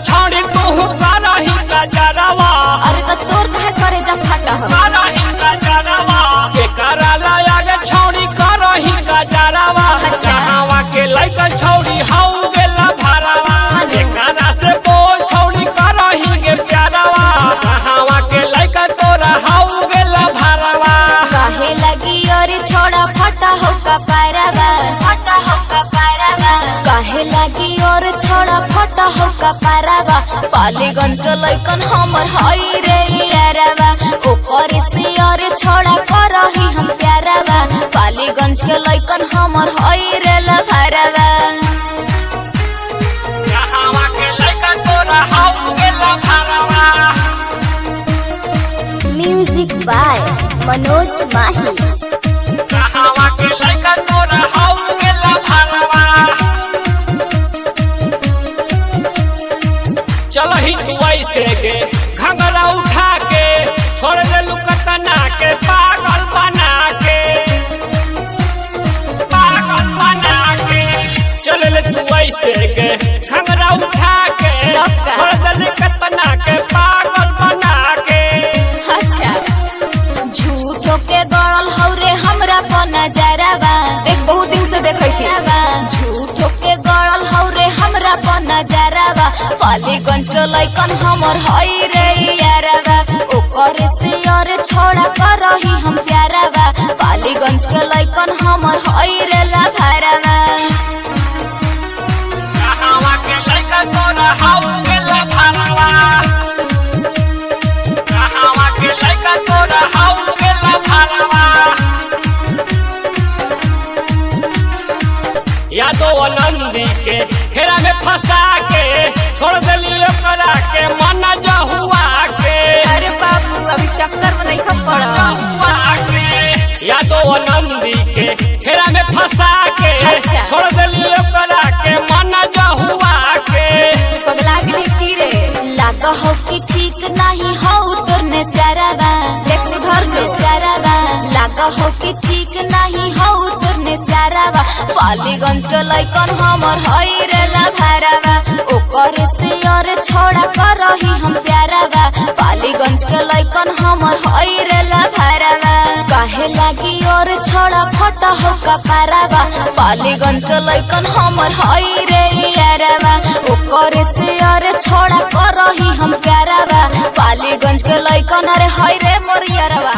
छौड़ी तू करही गजरवा। अरे तो तोर कहे करे जब फटा हो करही गजरवा के कराला आगे छौड़ी करही गजरवा। अच्छा। हवा के लइका छौड़ी हाउ गेला भरवा एकरा से बोल छौड़ी करही गे प्यारवा। हवा के लइका तोरा हाउ गेला भरवा। काहे लगी और छोड़ा फटा हो कपारवा फटा हो कपारवा। काहे लगी और छोड़ा फटा हो कपारवा। पालीगंज के लइकन हमर हई रे यारवा ओकर से और छोड़ा करही हम प्यारवा। पालीगंज के लइकन हमर हई रे लभरवा। हवा के लइका तोरा हाउ गेला भरवा। म्यूजिक बाय मनोज माही। हवा के लइका तोरा हाउ गेला भरवा। चलही तू ऐसे के घंगरा उठा के छोड़ देलू कतना के पागल बना के पागल बना के। चल ले तू ऐसे के घंगरा उठा के डॉक्टर। छोड़ देलू कतना के पागल बना के। अच्छा झूठो के गड़ल हौरे हमरा पर नजरवा। देख बहुत दिन से देखै थी झूठो के गड़ल हौरे हमरा पर नजरवा। पालीगंज के लइकन हमर हई रे यारवा ओकर से और छोड़ा करही हम प्यारवा। पालीगंज के लइकन हमर हई रे लभरवा। हवा के लइका तोरा हाउ गेला भरवा। हवा के लइका तोरा हाउ गेला भरवा। यादव नंदी के घेरा में फंसा के छोड़ देली ओकरा के मन जहुआ के। अरे बाबू अभी चक्कर में नहीं पड़ा। जहुआ के यादव नंदी के घेरा में फंसा के अच्छा। छोड़ देली ओकरा के मन जहुआ के। पगला गली तीरे लाग हो कि ठीक नहीं हो तोर ने चारावा। देख सुधर जो चारावा लाग हो कि ठीक नहीं हो तोर ने चारावा। पालीगंज के लइकन हमर हई रे लभरवा ओकर से और छोड़ा करही हम प्यारवा। पालीगंज के लइकन हमर हई रे लभरवा। काहे लागी और छोड़ा फटा हो कपारवा। पालीगंज के लइकन हमर हई रे यारवा ओकर से और छोड़ा करही हम प्यारवा। पालीगंज के लइकन अरे हई रे मोर यारवा।